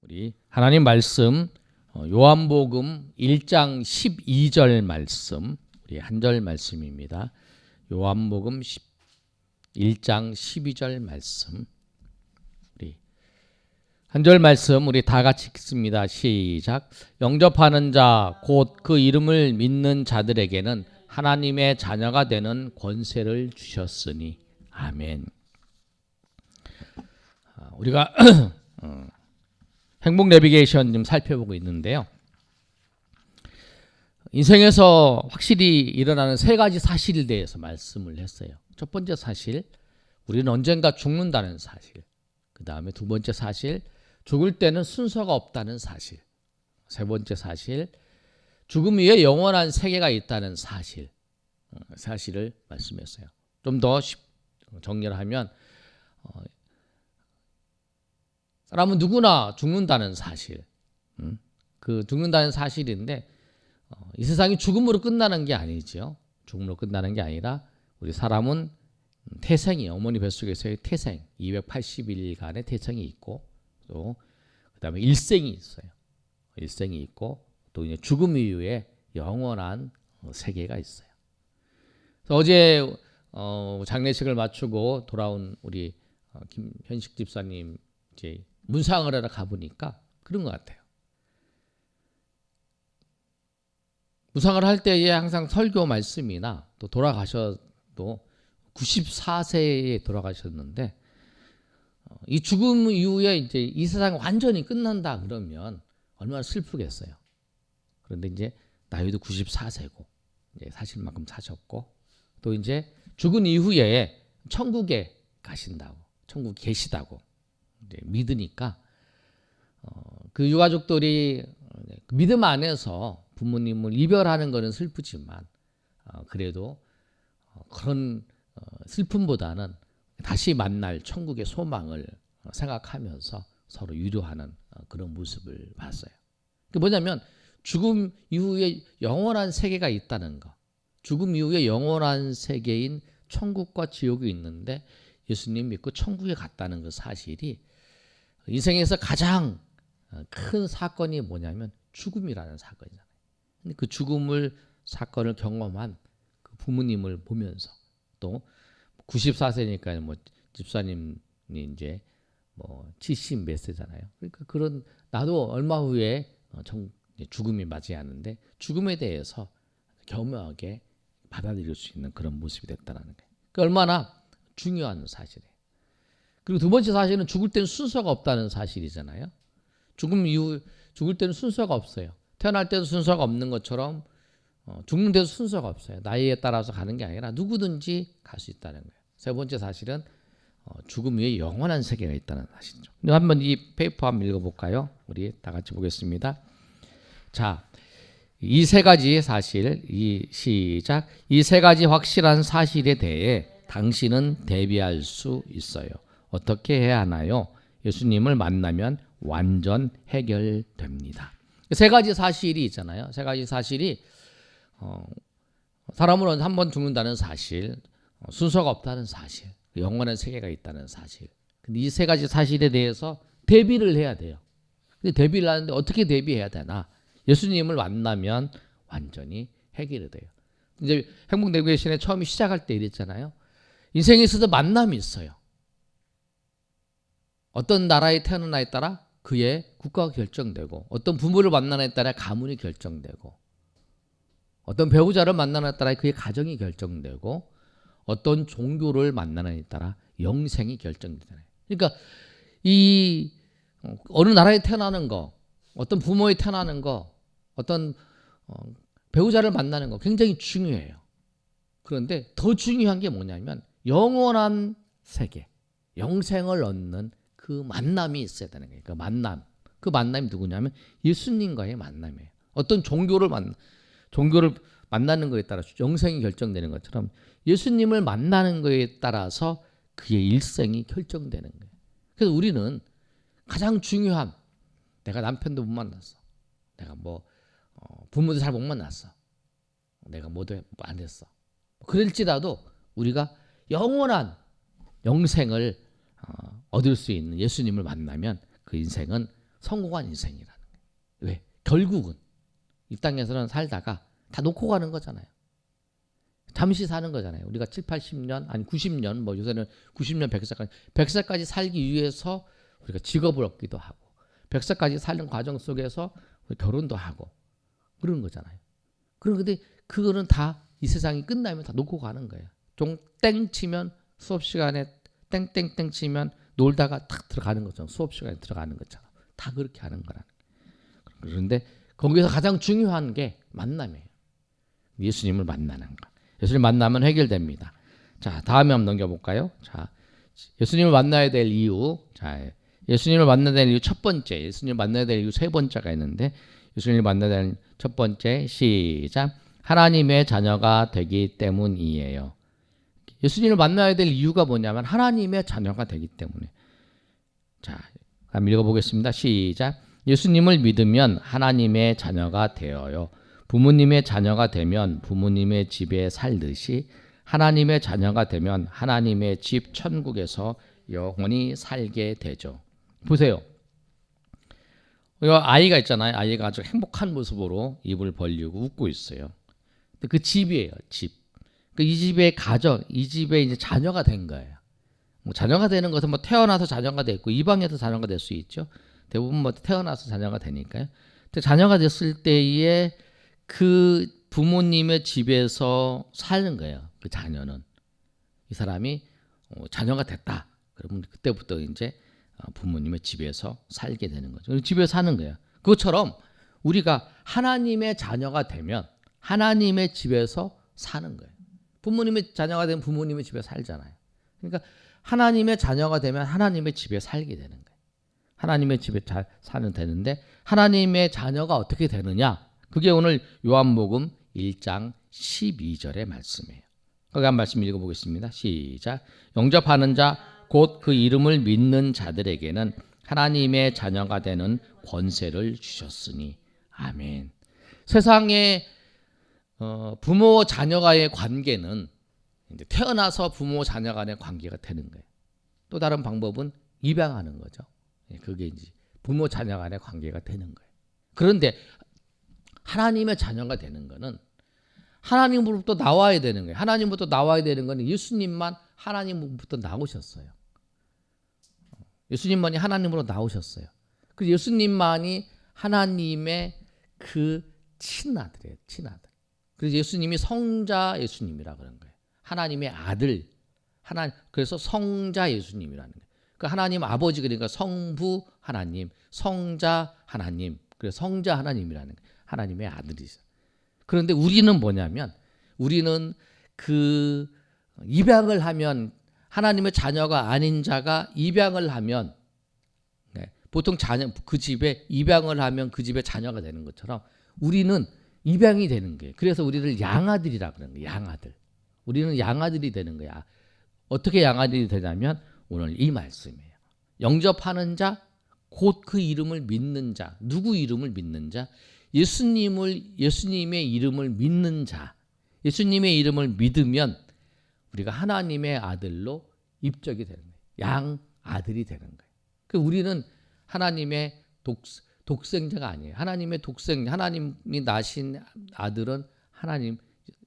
우리 하나님 말씀 요한복음 1장 12절 말씀, 우리 한 절 말씀입니다. 요한복음 1장 12절 말씀, 우리 한 절 말씀 우리 다 같이 읽습니다. 시작. 영접하는 자 곧 그 이름을 믿는 자들에게는 하나님의 자녀가 되는 권세를 주셨으니 아멘. 우리가 행복 내비게이션 좀 살펴보고 있는데요. 인생에서 확실히 일어나는 세 가지 사실에 대해서 말씀을 했어요. 첫 번째 사실, 우리는 언젠가 죽는다는 사실. 그 다음에 두 번째 사실, 죽을 때는 순서가 없다는 사실. 세 번째 사실, 죽음 위에 영원한 세계가 있다는 사실. 사실을 말씀했어요. 좀 더 정리를 하면 사람은 누구나 죽는다는 사실, 그 죽는다는 사실인데 이 세상이 죽음으로 끝나는 게 아니죠. 죽음으로 끝나는 게 아니라 우리 사람은 태생이, 어머니 뱃속에서의 태생, 280일간의 태생이 있고 또 그다음에 일생이 있어요. 일생이 있고 또 이제 죽음 이후에 영원한 세계가 있어요. 그래서 어제 장례식을 마치고 돌아온 우리 김현식 집사님 이제 문상을 하러 가보니까 그런 것 같아요. 문상을 할 때에 항상 설교 말씀이나 또 돌아가셔도 94세에 돌아가셨는데 이 죽음 이후에 이제 이 세상이 완전히 끝난다 그러면 얼마나 슬프겠어요. 그런데 이제 나이도 94세고 이제 사실 만큼 사셨고 또 이제 죽은 이후에 천국에 가신다고, 천국 계시다고 믿으니까 그 유가족들이 믿음 안에서 부모님을 이별하는 것은 슬프지만 그래도 그런 슬픔보다는 다시 만날 천국의 소망을 생각하면서 서로 위로하는 그런 모습을 봤어요. 그게 뭐냐면 죽음 이후에 영원한 세계가 있다는 거, 죽음 이후에 영원한 세계인 천국과 지옥이 있는데 예수님 믿고 천국에 갔다는 그 사실이 인생에서 가장 큰 사건이 뭐냐면 죽음이라는 사건이잖아요. 근데 그 죽음을 사건을 경험한 그 부모님을 보면서 또 94세니까 뭐 집사님이 이제 뭐 70 몇 세잖아요. 그러니까 그런 나도 얼마 후에 죽음이 맞이하는데 죽음에 대해서 겸허하게 받아들일 수 있는 그런 모습이 됐다는 거예요. 그러니까 얼마나 중요한 사실이에요. 그리고 두 번째 사실은 죽을 때는 순서가 없다는 사실이잖아요. 죽음 이후 죽을 때는 순서가 없어요. 태어날 때도 순서가 없는 것처럼 죽는 데도 순서가 없어요. 나이에 따라서 가는 게 아니라 누구든지 갈 수 있다는 거예요. 세 번째 사실은 죽음 위에 영원한 세계가 있다는 사실이죠. 한번 이 페이퍼 한번 읽어볼까요? 우리 다 같이 보겠습니다. 자, 이 세 가지 사실, 시작. 이 세 가지 확실한 사실에 대해 당신은 대비할 수 있어요. 어떻게 해야 하나요? 예수님을 만나면 완전 해결됩니다. 세 가지 사실이 있잖아요. 세 가지 사실이 사람은 한 번 죽는다는 사실, 순서가 없다는 사실, 영원한 세계가 있다는 사실. 근데 이 세 가지 사실에 대해서 대비를 해야 돼요. 근데 대비를 하는데 어떻게 대비해야 되나? 예수님을 만나면 완전히 해결이 돼요. 이제 행복 내비게이션에 처음 시작할 때 이랬잖아요. 인생에 있어서 만남이 있어요. 어떤 나라에 태어나냐에 따라 그의 국가가 결정되고 어떤 부모를 만나냐에 따라 가문이 결정되고 어떤 배우자를 만나냐에 따라 그의 가정이 결정되고 어떤 종교를 만나냐에 따라 영생이 결정되잖아요. 그러니까 이 어느 나라에 태어나는 거, 어떤 부모에 태어나는 거, 어떤 배우자를 만나는 거 굉장히 중요해요. 그런데 더 중요한 게 뭐냐면 영원한 세계, 영생을 얻는 그 만남이 있어야 되는 거예요. 그 만남이 누구냐면 예수님과의 만남이에요. 어떤 종교를 만나는 것에 따라 영생이 결정되는 것처럼 예수님을 만나는 것에 따라서 그의 일생이 결정되는 거예요. 그래서 우리는 가장 중요한, 내가 남편도 못 만났어, 내가 뭐 부모도 잘 못 만났어, 내가 뭐도 안 했어, 그럴지라도 우리가 영원한 영생을 얻을 수 있는 예수님을 만나면 그 인생은 성공한 인생이라는 거예요. 왜? 결국은 이 땅에서는 살다가 다 놓고 가는 거잖아요. 잠시 사는 거잖아요. 우리가 7, 80년 아니 90년 뭐 요새는 90년 100살까지 살기 위해서 우리가 직업을 얻기도 하고 100살까지 사는 과정 속에서 결혼도 하고 그런 거잖아요. 그런데 그거는 다 이 세상이 끝나면 다 놓고 가는 거예요. 땡 치면 수업 시간에 땡땡땡 치면 놀다가 탁 들어가는 것처럼 수업 시간에 들어가는 것처럼 다 그렇게 하는 거라는 거예요. 그런데 거기서 가장 중요한 게 만남이에요. 예수님을 만나는 거. 예수님 만나면 해결됩니다. 자, 다음에 한번 넘겨볼까요? 자, 예수님을 만나야 될 이유. 자, 예수님을 만나야 될 이유 첫 번째. 예수님을 만나야 될 이유 세 번째가 있는데 예수님을 만나야 될 첫 번째 시작. 하나님의 자녀가 되기 때문이에요. 예수님을 만나야 될 이유가 뭐냐면 하나님의 자녀가 되기 때문에. 자, 한번 읽어보겠습니다. 시작. 예수님을 믿으면 하나님의 자녀가 되어요. 부모님의 자녀가 되면 부모님의 집에 살듯이 하나님의 자녀가 되면 하나님의 집 천국에서 영원히 살게 되죠. 보세요. 아이가 있잖아요. 아이가 아주 행복한 모습으로 입을 벌리고 웃고 있어요. 근데 그 집이에요. 집. 이 집의 가정, 이 집에 이제 자녀가 된 거예요. 뭐 자녀가 되는 것은 뭐 태어나서 자녀가 됐고 입양해서 자녀가 될 수 있죠. 대부분 뭐 태어나서 자녀가 되니까요. 근데 자녀가 됐을 때에 그 부모님의 집에서 사는 거예요. 그 자녀는 이 사람이 자녀가 됐다. 그러면 그때부터 이제 부모님의 집에서 살게 되는 거죠. 집에서 사는 거예요. 그것처럼 우리가 하나님의 자녀가 되면 하나님의 집에서 사는 거예요. 부모님의 자녀가 되면 부모님의 집에 살잖아요. 그러니까 하나님의 자녀가 되면 하나님의 집에 살게 되는 거예요. 하나님의 집에 사는 되는데 하나님의 자녀가 어떻게 되느냐? 그게 오늘 요한복음 1장 12절의 말씀이에요. 거기 한 말씀 읽어보겠습니다. 시작. 영접하는 자 곧 그 이름을 믿는 자들에게는 하나님의 자녀가 되는 권세를 주셨으니 아멘. 세상에 부모 자녀가의 관계는 이제 태어나서 부모 자녀 간의 관계가 되는 거예요. 또 다른 방법은 입양하는 거죠. 그게 이제 부모 자녀 간의 관계가 되는 거예요. 그런데 하나님의 자녀가 되는 거는 하나님으로부터 나와야 되는 거예요. 하나님부터 나와야 되는 거는 예수님만 하나님으로부터 나오셨어요. 예수님만이 하나님으로 나오셨어요. 그 예수님만이 하나님의 그 친아들이에요. 친아들. 그래서 예수님이 성자 예수님이라 그런 거예요. 하나님의 아들. 그래서 성자 예수님이라는 거예요. 그 하나님 아버지 그러니까 성부 하나님, 성자 하나님. 그래서 성자 하나님이라는 거예요. 하나님의 아들이죠. 그런데 우리는 뭐냐면 우리는 그 입양을 하면 하나님의 자녀가 아닌 자가 입양을 하면 보통 자녀 그 집에 입양을 하면 그 집의 자녀가 되는 것처럼 우리는 입양이 되는 거예요. 그래서 우리를 양아들이라 그러는 거예요. 양아들. 우리는 양아들이 되는 거야. 어떻게 양아들이 되냐면 오늘 이 말씀이에요. 영접하는 자, 곧 그 이름을 믿는 자. 누구 이름을 믿는 자? 예수님의 이름을 믿는 자. 예수님의 이름을 믿으면 우리가 하나님의 아들로 입적이 되는 거예요. 양아들이 되는 거예요. 그러니까 우리는 하나님의 독생자가 아니에요. 하나님의 하나님이 낳으신 아들은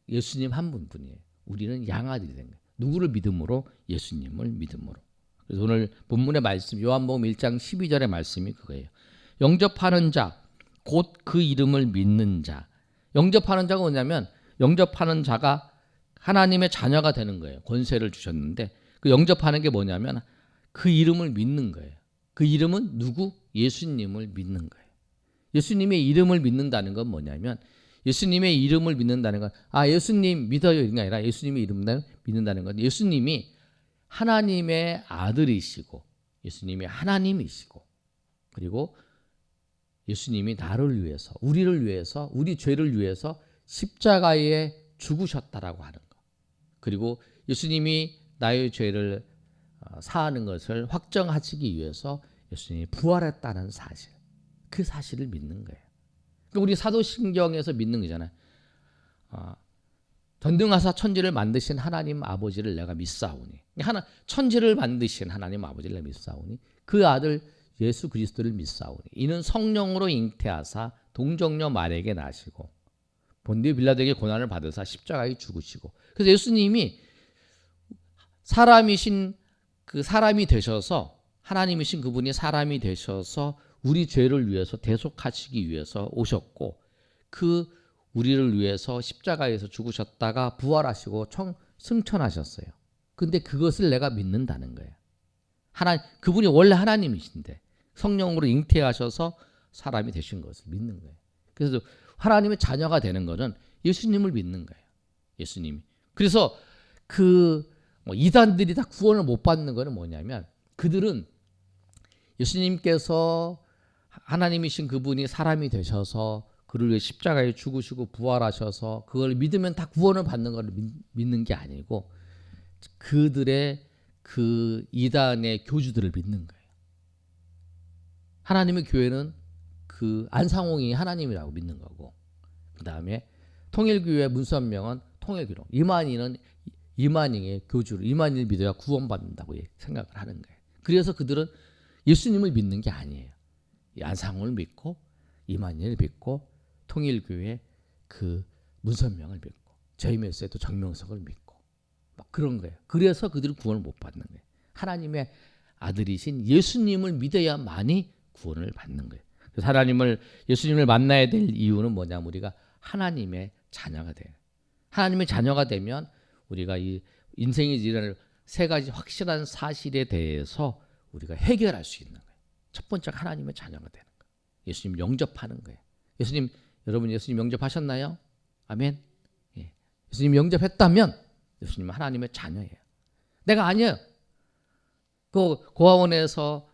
예수님 한 분뿐이에요. 우리는 양아들이 된 거예요. 누구를 믿음으로? 예수님을 믿음으로. 그래서 오늘 본문의 말씀 요한복음 1장 12절의 말씀이 그거예요. 영접하는 자, 곧 그 이름을 믿는 자. 영접하는 자가 뭐냐면 영접하는 자가 하나님의 자녀가 되는 거예요. 권세를 주셨는데 그 영접하는 게 뭐냐면 그 이름을 믿는 거예요. 그 이름은 누구? 예수님을 믿는 거예요. 예수님의 이름을 믿는다는 건 뭐냐면 예수님의 이름을 믿는다는 건 예수님 믿어요 이런 게 아니라 예수님의 이름을 믿는다는 건 예수님이 하나님의 아들이시고 예수님이 하나님이시고 그리고 예수님이 나를 위해서 우리를 위해서 우리 죄를 위해서 십자가에 죽으셨다라고 하는 거. 그리고 예수님이 나의 죄를 사하는 것을 확정하시기 위해서 예수님이 부활했다는 사실. 그 사실을 믿는 거예요. 그러니까 우리 사도신경에서 믿는 거잖아요. 전능하사 천지를 만드신 하나님 아버지를 내가 믿사오니. 천지를 만드신 하나님 아버지를 내가 믿사오니. 그 아들 예수 그리스도를 믿사오니 이는 성령으로 잉태하사 동정녀 마리아에게 나시고 본디오 빌라도에게 고난을 받으사 십자가에 죽으시고. 그래서 예수님이 사람이신 그 사람이 되셔서 하나님이신 그분이 사람이 되셔서 우리 죄를 위해서 대속하시기 위해서 오셨고 그 우리를 위해서 십자가에서 죽으셨다가 부활하시고 승천하셨어요. 근데 그것을 내가 믿는다는 거예요. 그분이 원래 하나님이신데 성령으로 잉태하셔서 사람이 되신 것을 믿는 거예요. 그래서 하나님의 자녀가 되는 것은 예수님을 믿는 거예요. 예수님이. 그래서 이단들이 다 구원을 못 받는 것은 뭐냐면 그들은 예수님께서 하나님이신 그분이 사람이 되셔서 그를 위해 십자가에 죽으시고 부활하셔서 그걸 믿으면 다 구원을 받는 걸 믿는 게 아니고 그들의 그 이단의 교주들을 믿는 거예요. 하나님의 교회는 그 안상홍이 하나님이라고 믿는 거고 그 다음에 통일교회 문선명은 통일교로 이만희는 이만희의 교주를 이만희를 믿어야 구원받는다고 생각을 하는 거예요. 그래서 그들은 예수님을 믿는 게 아니에요. 안상홍을 믿고 이만희를 믿고 통일교회 그 문선명을 믿고 제이메스에도 정명석을 믿고 막 그런 거예요. 그래서 그들은 구원을 못 받는 거예요. 하나님의 아들이신 예수님을 믿어야만이 구원을 받는 거예요. 그래서 예수님을 만나야 될 이유는 뭐냐면 우리가 하나님의 자녀가 돼요. 하나님의 자녀가 되면 우리가 이 인생에 일어날 세 가지 확실한 사실에 대해서 우리가 해결할 수 있는 거예요. 첫 번째가 하나님의 자녀가 되는 거예요. 예수님 영접하는 거예요. 여러분 예수님 영접하셨나요? 아멘. 예. 예수님 영접했다면 예수님은 하나님의 자녀예요. 내가 아니에요. 그 고아원에서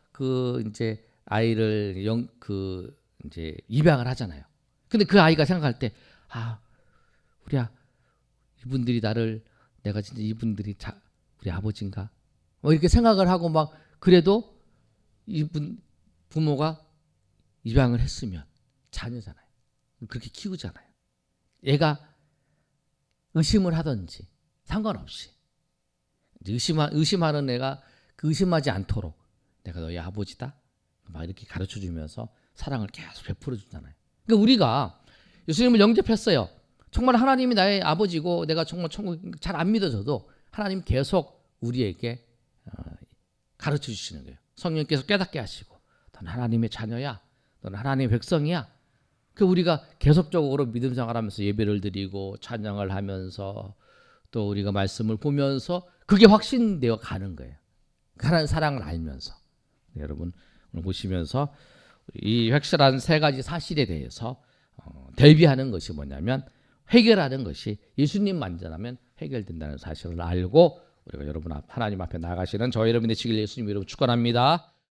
이제 아이를 이제 입양을 하잖아요. 근데 그 아이가 생각할 때 이분들이 내가 진짜 이분들이 우리 아버지인가? 이렇게 생각을 하고 막 그래도 이분 부모가 입양을 했으면 자녀잖아요. 그렇게 키우잖아요. 얘가 의심을 하든지 상관없이 의심하는 애가 의심하지 않도록 내가 너희 아버지다 막 이렇게 가르쳐주면서 사랑을 계속 베풀어주잖아요. 그러니까 우리가 예수님을 영접했어요. 정말 하나님이 나의 아버지고 내가 정말 천국 잘 안 믿어져도 하나님 계속 우리에게 가르쳐 주시는 거예요. 성령께서 깨닫게 하시고 너는 하나님의 자녀야. 너는 하나님의 백성이야. 우리가 계속적으로 믿음 생활하면서 예배를 드리고 찬양을 하면서 또 우리가 말씀을 보면서 그게 확신되어 가는 거예요. 하나님 사랑을 알면서. 네, 여러분 오늘 보시면서 이 확실한 세 가지 사실에 대해서 대비하는 것이 뭐냐면 해결하는 것이 예수님 만나면 해결된다는 사실을 알고 우리가 여러분 하나님 앞에 나가시는 저희 여러분의 되시길 예수님 이름으로 축원합니다.